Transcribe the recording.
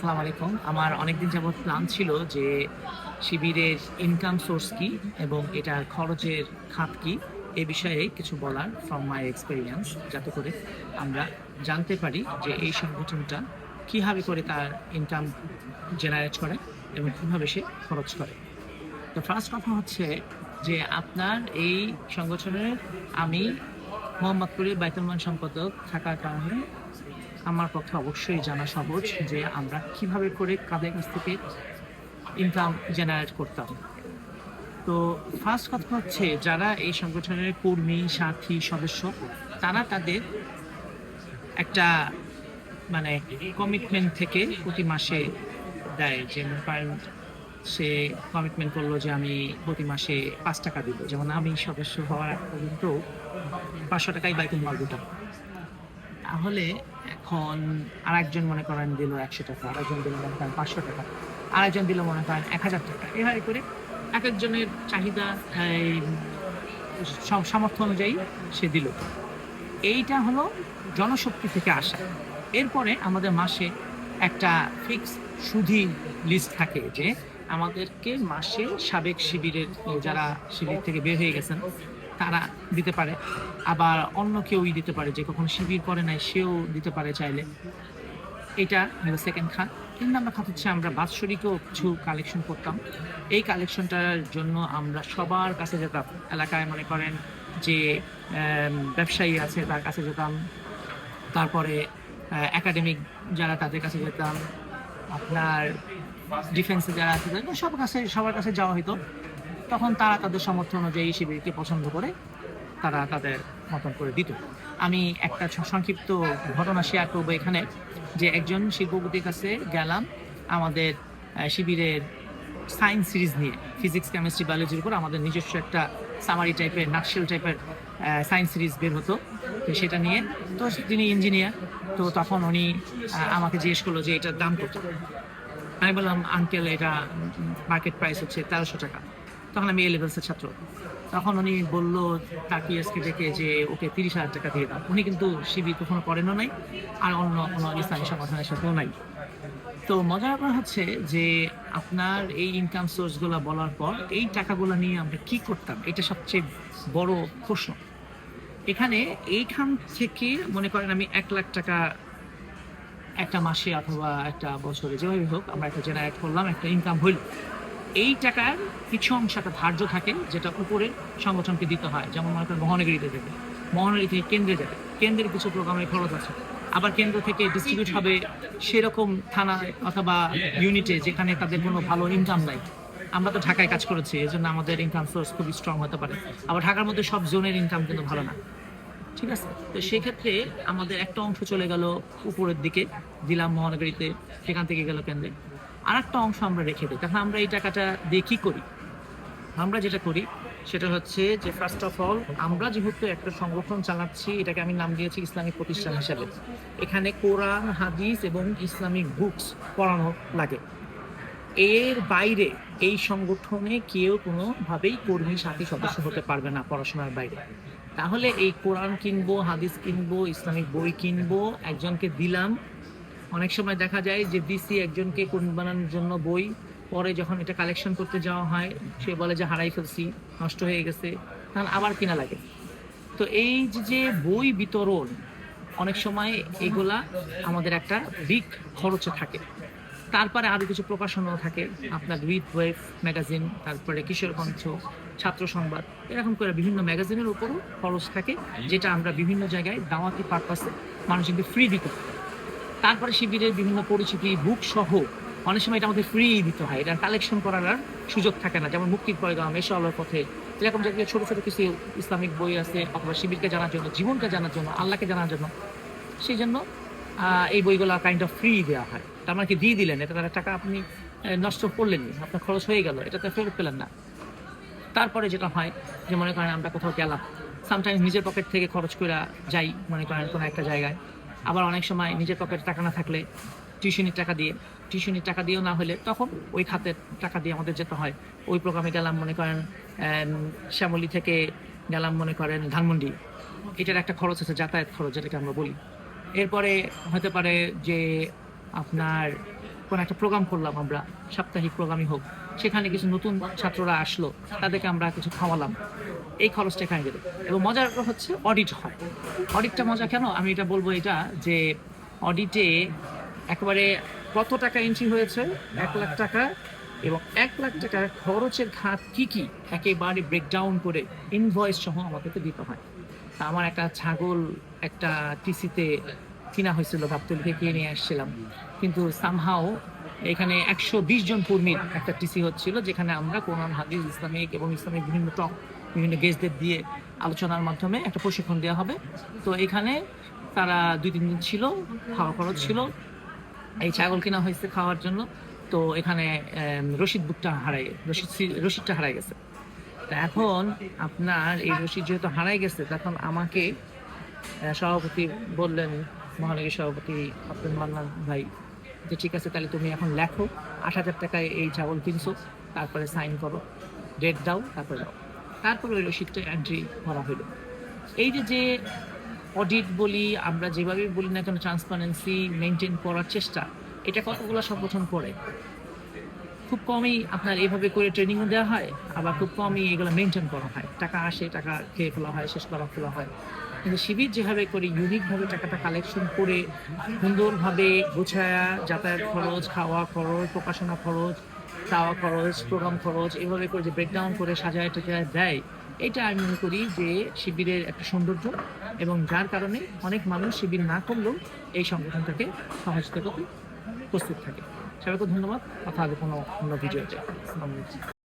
আসসালামু আলাইকুম। আমার অনেকদিন যাবৎ প্ল্যান ছিল যে শিবিরের ইনকাম সোর্স কি এবং এটার খরচের খাত কি? এ বিষয়ে কিছু বলার ফ্রম মাই এক্সপেরিয়েন্স, যাতে করে আমরা জানতে পারি যে এই সংগঠনটা কিভাবে করে তার ইনকাম জেনারেট করে এবং কিভাবে সে খরচ করে। তো ফার্স্ট কথা হচ্ছে যে আপনার এই সংগঠনের আমি মোহাম্মদপুরের বায়তুল মাল সম্পাদক থাকার কারণে আমার পক্ষে অবশ্যই জানা সহজ যে আমরা কিভাবে করে কাদের কাছ থেকে ইনকাম জেনারেট করতাম। তো ফার্স্ট কথা হচ্ছে যারা এই সংগঠনের কর্মী, সাথী, সদস্য, তারা তাদের একটা মানে কমিটমেন্ট থেকে প্রতি মাসে দেয় যে মনে করেন সে কমিটমেন্ট করলো যে আমি প্রতি মাসে ৳৫ দিব। যেমন আমি সদস্য হওয়ার আগ পর্যন্ত ৳৫০০ বাইতুল মাল দিতাম। তাহলে এখন আরেকজন মনে করেন দিল ৳১০০, আরেকজন দিল মনে করেন ৳৫০০, আরেকজন দিল মনে করেন ৳১,০০০। এভাবে করে একেকজনের চাহিদা এই সামর্থ্য অনুযায়ী সে দিল। এইটা হলো জনশক্তি থেকে আসা। এরপরে আমাদের মাসে একটা ফিক্সড সুধী লিস্ট থাকে যে আমাদেরকে মাসে সাবেক শিবিরের যারা শিবির থেকে বের হয়ে গেছেন তারা দিতে পারে। আবার অন্য কেউই দিতে পারে, যে কখনো শিবির করে নাই সেও দিতে পারে চাইলে। এটা হলো 2nd খাত। ৩ নাম্বার খাত হচ্ছে আমরা বাৎসরিকও কিছু কালেকশন করতাম। এই কালেকশনটার জন্য আমরা সবার কাছে যেতাম। এলাকায় মনে করেন যে ব্যবসায়ী আছে তার কাছে যেতাম। তারপরে একাডেমিক যারা তাদের কাছে যেতাম। আপনার ডিফেন্সে যারা আছে তাদের সবার কাছে যাওয়া হইতো। তখন তারা তাদের সামর্থ্য অনুযায়ী শিবিরকে পছন্দ করে তারা তাদের মতন করে দিত। আমি একটা সংক্ষিপ্ত ঘটনা শেয়ার করবো এখানে, যে একজন শিল্পপতির কাছে গেলাম আমাদের শিবিরের সায়েন্স সিরিজ নিয়ে। ফিজিক্স, কেমিস্ট্রি, বায়োলজির উপর আমাদের নিজস্ব একটা সামারি টাইপের, নাটশেল টাইপের সায়েন্স সিরিজ বের হতো। তো সেটা নিয়ে, তো তিনি ইঞ্জিনিয়ার। তো তখন উনি আমাকে জিজ্ঞেস করলো যে এটার দাম কত? আমি বললাম, আঙ্কেল এটা মার্কেট প্রাইস হচ্ছে ৳১৩০০। তখন আমি এ লেভেলসের ছাত্র। তখন উনি বলল তার পিএসকে ডেকে যে ওকে ৳৩০,০০০ দিয়ে দাও। উনি কিন্তু শিবির কখনো করেনও নাই, আর অন্য কোনো ইসলামী সংগঠনের সাথেও নাই। তো মজার ব্যাপার হচ্ছে যে আপনার এই ইনকাম সোর্স গুলা বলার পর এই টাকাগুলা নিয়ে আমরা কি করতাম? এটা সবচেয়ে বড় প্রশ্ন। এখানে এইখান থেকে মনে করেন আমি ৳১,০০,০০০ একটা মাসে অথবা একটা বছরে যেভাবে হোক আমরা একটা জেনারেট করলাম, একটা ইনকাম হইল। এই টাকার কিছু অংশ একটা ধার্য থাকে যেটা উপরের সংগঠনকে দিতে হয়। যেমন মনে করেন মহানগরীতে দেবে, মহানগরী থেকে কেন্দ্রে যাবে, কেন্দ্রের কিছু প্রোগ্রামের খরচ আছে। আবার কেন্দ্র থেকে ডিস্ট্রিবিউট হবে সেরকম থানায় অথবা ইউনিটে যেখানে তাদের কোনো ভালো ইনকাম নাই। আমরা তো ঢাকায় কাজ করেছি, এজন্য আমাদের ইনকাম সোর্স খুবই স্ট্রং হতে পারে। আবার ঢাকার মধ্যে সব জোনের ইনকাম কিন্তু ভালো না। ঠিক আছে? তো সেক্ষেত্রে আমাদের একটা অংশ চলে গেল উপরের দিকে, দিলাম মহানগরীতে, সেখান থেকে গেল কেন্দ্রে। আরেকটা অংশ আমরা রেখে দিই। তখন আমরা এই টাকাটা দিয়ে কি করি? আমরা যেটা করি সেটা হচ্ছে যে ফার্স্ট অফ অল আমরা যেহেতু একটা সংগঠন চালাচ্ছি, এটাকে আমি নাম দিয়েছি ইসলামিক প্রতিষ্ঠান হিসাবে। এখানে কোরআন, হাদিস এবং ইসলামিক বুকস পড়ানো লাগে। এর বাইরে এই সংগঠনে কেউ কোনোভাবেই কর্মী, সাথী, সদস্য হতে পারবে না পড়াশোনার বাইরে। তাহলে এই কোরআন কিনবো, হাদিস কিনবো, ইসলামিক বই কিনবো, একজনকে দিলাম। অনেক সময় দেখা যায় যে দিছি একজনকে কোরআন বানানোর জন্য বই, পরে যখন এটা কালেকশন করতে যাওয়া হয় সে বলে যে হারাই ফেলছি, নষ্ট হয়ে গেছে, তখন আবার কিনা লাগে। তো এই যে বই বিতরণ, অনেক সময় এগুলা আমাদের একটা বিগ খরচে থাকে। তারপরে আরো কিছু প্রকাশনাও থাকে, আপনার রিড ওয়েভ ম্যাগাজিন, তারপরে কিশোর কণ্ঠ, ছাত্র সংবাদ, এরকম করে বিভিন্ন ম্যাগাজিনের উপরও খরচ থাকে, যেটা আমরা বিভিন্ন জায়গায় দাওয়াতি পারপাসে মানুষকে ফ্রি দিতে পারি। তারপরে শিবিরের বিভিন্ন পরিচিতি, বুক সহ অনেক সময় এটা আমাদের ফ্রি দিতে হয়, এটা কালেকশন করার আর সুযোগ থাকে না। যেমন মুক্তির পয়গাম, এসে আলোর পথে, এরকম জাতীয় ছোট ছোট কিছু ইসলামিক বই আছে, অথবা শিবিরকে জানার জন্য, জীবনকে জানার জন্য, আল্লাহকে জানার জন্য। সেই জন্য এই বইগুলো কাইন্ড অফ ফ্রি দেওয়া হয়। তার মানে কি দিয়ে দিলেন, এটা তার টাকা আপনি নষ্ট করলেননি, আপনার খরচ হয়ে গেল, এটা তো ফেরত পেলেন না। তারপরে যেটা হয় যে মনে করেন আমরা কোথাও গেলাম, সামটাইমস নিজের পকেট থেকে খরচ করে যাই মনে করেন কোনো একটা জায়গায়। আবার অনেক সময় নিজের পকেটে টাকা না থাকলে টিউশনির টাকা দিয়েও না হলে তখন ওই খাতের টাকা দিয়ে আমাদের যেতে হয়। ওই প্রোগ্রামে গেলাম মনে করেন শ্যামলী থেকে গেলাম মনে করেন ধানমন্ডি, এটার একটা খরচ আছে, যাতায়াত খরচ যেটাকে আমরা বলি। এরপরে হতে পারে যে আপনার কোনো একটা প্রোগ্রাম করলাম আমরা, সাপ্তাহিক প্রোগ্রামই হোক, সেখানে কিছু নতুন ছাত্ররা আসলো, তাদেরকে আমরা কিছু খাওয়ালাম, এই খরচটা এখানে গেল। এবং মজার ব্যাপার হচ্ছে অডিট হয়। অডিটটা মজা কেন আমি এটা বলবো, এটা যে অডিটে একেবারে কত টাকা এন্ট্রি হয়েছে, 1 লাখ টাকা, এবং 1 লাখ টাকার খরচের খাত কি কি একেবারে ব্রেকডাউন করে ইনভয়েস সহ আমাদেরকে দিতে হয়। তা আমার একটা ছাগল একটা টিসিতে কিনা হয়েছিল, গাবতলী থেকে কিনে নিয়ে আসছিলাম, কিন্তু সামহাও এখানে 120 জন কর্মীর একটা টিসি হচ্ছিল, যেখানে আমরা কোরআন হাদিস ইসলামিক এবং ইসলামিক বিভিন্ন টক বিভিন্ন গেস্টদের দিয়ে আলোচনার মাধ্যমে একটা প্রশিক্ষণ দেওয়া হবে। তো এখানে তারা 2-3 দিন ছিল, খাওয়া খরচ ছিল, এই ছাগল কেনা হয়েছে খাওয়ার জন্য। তো এখানে রসিদটা হারাই গেছে। তা এখন আপনার এই রসিদ যেহেতু হারাই গেছে, তখন আমাকে সভাপতি বললেন, মহানগরী সভাপতি আব্দুল মান্নান ভাই, যে ঠিক আছে তাহলে তুমি এখন লেখো 8,000 টাকায় এই ছাগল কিনছো, তারপরে সাইন করো, ডেট দাও, তারপরে দাও। তারপরে ওই রসিদটা এন্ট্রি করা হলো। এই যে অডিট বলি আমরা, যেভাবে বলি না কেন, ট্রান্সপারেন্সি মেনটেন করার চেষ্টা, এটা কতগুলো সংগঠন করে। খুব কমই আপনার এইভাবে করে ট্রেনিংও দেওয়া হয়, আবার খুব কমই এগুলো মেনটেন করা হয়। টাকা আসে, টাকা খেয়ে ফেলা হয়, শেষ করা ফেলা হয়। কিন্তু শিবির যেভাবে করে ইউনিকভাবে টাকাটা কালেকশন করে সুন্দরভাবে গোছায়া, যাতায়াত খরচ, খাওয়া খরচ, প্রকাশনা খরচ, খাওয়া খরচ, প্রোগ্রাম খরচ, এভাবে করে যে ব্রেকডাউন করে সাজায় টাজায় দেয়, এটা আমি মনে করি যে শিবিরের একটা সৌন্দর্য, এবং যার কারণে অনেক মানুষ শিবির না করলেও এই সংগঠনটাকে সহজতে করতে প্রস্তুত থাকে। সবাইকে ধন্যবাদ। কথা হবে কোনো অন্য ভিডিওতে। আসসালামু আলাইকুম।